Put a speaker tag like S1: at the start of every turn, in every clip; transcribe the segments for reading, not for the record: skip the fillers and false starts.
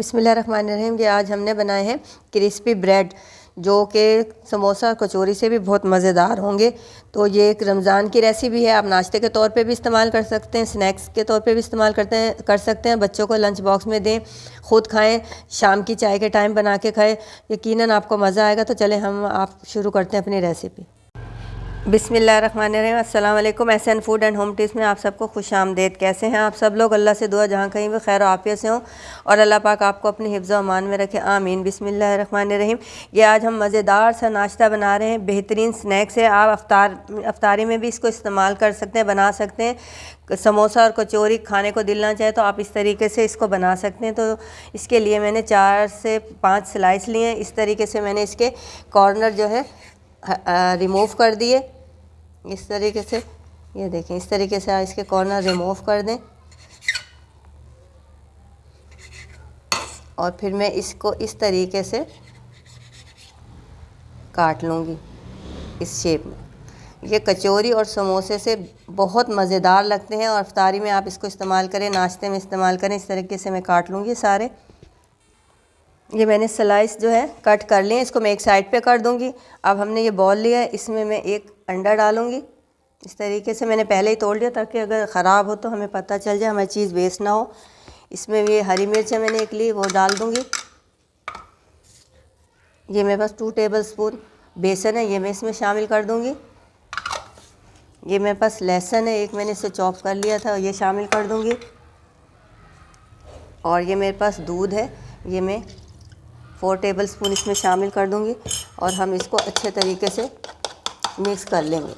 S1: बिस्मिल्लाहिर्रहमानिर्रहीम। ये आज हमने बनाए हैं क्रिस्पी ब्रेड, जो कि समोसा कचौरी से भी बहुत मज़ेदार होंगे। तो ये एक रमज़ान की रेसिपी है। आप नाश्ते के तौर पे भी इस्तेमाल कर सकते हैं, स्नैक्स के तौर पे भी इस्तेमाल कर सकते हैं। बच्चों को लंच बॉक्स में दें, ख़ुद खाएं, शाम की चाय के टाइम बना के खाएं। यकीनन आपको मज़ा आएगा। तो चलें आप शुरू करते हैं अपनी रेसिपी। बिस्मिल्लाहिर्रहमानिर्रहीम। अस्सलाम वालेकुम। Ehsan food and home tips में आप सबको खुश आमदेद। कैसे हैं आप सब लोग? अल्लाह से दुआ जहाँ कहीं भी खैर आफियत से हों और अल्लाह पाक आपको अपनी हिफ्ज़ अमान में रखे, आमीन। बिस्मिल्लाहिर्रहमानिर्रहीम। ये आज हम मज़ेदार सा नाश्ता बना रहे हैं। बेहतरीन स्नैक्स है। आप अफ्तारी में भी इसको इस्तेमाल कर सकते हैं, बना सकते हैं। समोसा और कचौरी खाने को दिल ना चाहे तो आप इस तरीके से इसको बना सकते हैं। तो इसके लिए मैंने 4 से 5 स्लाइस लिए हैं। इस तरीके से मैंने इसके कॉर्नर जो है रिमूव कर दिए। इस तरीके से ये देखें, इस तरीके से आप इसके कॉर्नर रिमूव कर दें। और फिर मैं इसको इस तरीके से काट लूँगी इस शेप में। ये कचौरी और समोसे से बहुत मज़ेदार लगते हैं और इफ्तारी में आप इसको इस्तेमाल करें, नाश्ते में इस्तेमाल करें। इस तरीके से मैं काट लूँगी सारे। ये मैंने स्लाइस जो है कट कर लिए। इसको मैं एक साइड पे कर दूँगी। अब हमने ये बॉल लिया है, इसमें मैं एक अंडा डालूँगी। इस तरीके से मैंने पहले ही तोड़ लिया ताकि अगर ख़राब हो तो हमें पता चल जाए, हमारी चीज़ वेस्ट ना हो। इसमें ये हरी मिर्च है मैंने एक ली, वो डाल दूँगी। ये मेरे पास 2 टेबल स्पून बेसन है, ये मैं इसमें शामिल कर दूँगी। ये मेरे पास लहसुन है, एक मैंने इसे चॉप कर लिया था, ये शामिल कर दूँगी। और ये मेरे पास दूध है, ये मैं 4 टेबल स्पून इसमें शामिल कर दूँगी। और हम इसको अच्छे तरीके से मिक्स कर लेंगे।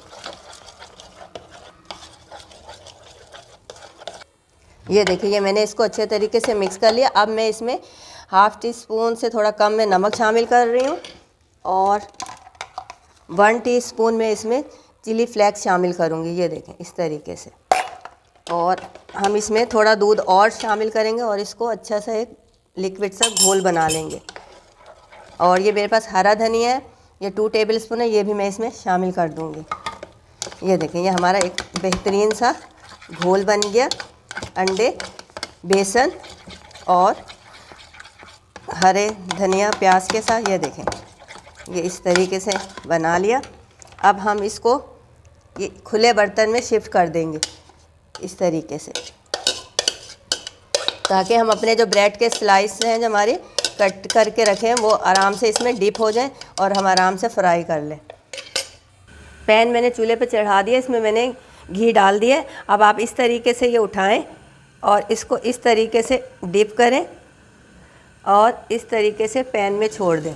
S1: ये देखिए, ये मैंने इसको अच्छे तरीके से मिक्स कर लिया। अब मैं इसमें ½ टीस्पून से थोड़ा कम में नमक शामिल कर रही हूँ और 1 टीस्पून में इसमें चिली फ्लेक्स शामिल करूँगी। ये देखें इस तरीके से। और हम इसमें थोड़ा दूध और शामिल करेंगे और इसको अच्छा सा एक लिक्विड सा घोल बना लेंगे। और ये मेरे पास हरा धनिया है, ये 2 टेबल स्पून है, ये भी मैं इसमें शामिल कर दूँगी। ये देखें, ये हमारा एक बेहतरीन सा घोल बन गया अंडे, बेसन और हरे धनिया प्याज के साथ। ये देखें, ये इस तरीके से बना लिया। अब हम इसको ये खुले बर्तन में शिफ्ट कर देंगे इस तरीके से, ताकि हम अपने जो ब्रेड के स्लाइस हैं जो हमारे कट करके रखे हैं वो आराम से इसमें डिप हो जाएं और हम आराम से फ्राई कर लें। पैन मैंने चूल्हे पे चढ़ा दिया, इसमें मैंने घी डाल दिया। अब आप इस तरीके से ये उठाएं और इसको इस तरीके से डिप करें और इस तरीके से पैन में छोड़ दें।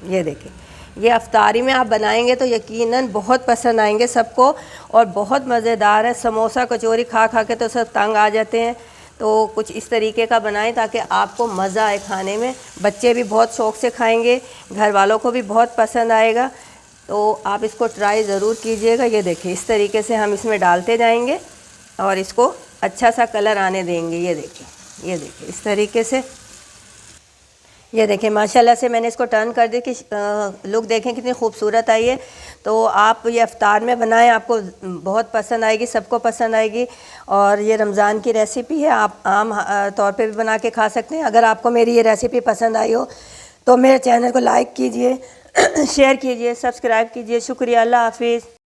S1: ये देखें, ये अफ्तारी में आप बनाएंगे तो यकीनन बहुत पसंद आएंगे सबको और बहुत मज़ेदार है। समोसा कचौरी खा खा के तो सब तंग आ जाते हैं। तो कुछ इस तरीके का बनाएं ताकि आपको मज़ा आए खाने में। बच्चे भी बहुत शौक़ से खाएंगे, घर वालों को भी बहुत पसंद आएगा। तो आप इसको ट्राई ज़रूर कीजिएगा। ये देखिए, इस तरीके से हम इसमें डालते जाएंगे और इसको अच्छा सा कलर आने देंगे। ये देखिए, ये देखिए इस तरीके से। ये देखें, माशाल्लाह से मैंने इसको टर्न कर दी कि लुक देखें कितनी खूबसूरत आई है। तो आप ये इफ्तार में बनाएं, आपको बहुत पसंद आएगी, सबको पसंद आएगी। और ये रमज़ान की रेसिपी है, आप आम तौर पे भी बना के खा सकते हैं। अगर आपको मेरी ये रेसिपी पसंद आई हो तो मेरे चैनल को लाइक कीजिए, शेयर कीजिए, सब्सक्राइब कीजिए। शुक्रिया, अल्लाह हाफिज़।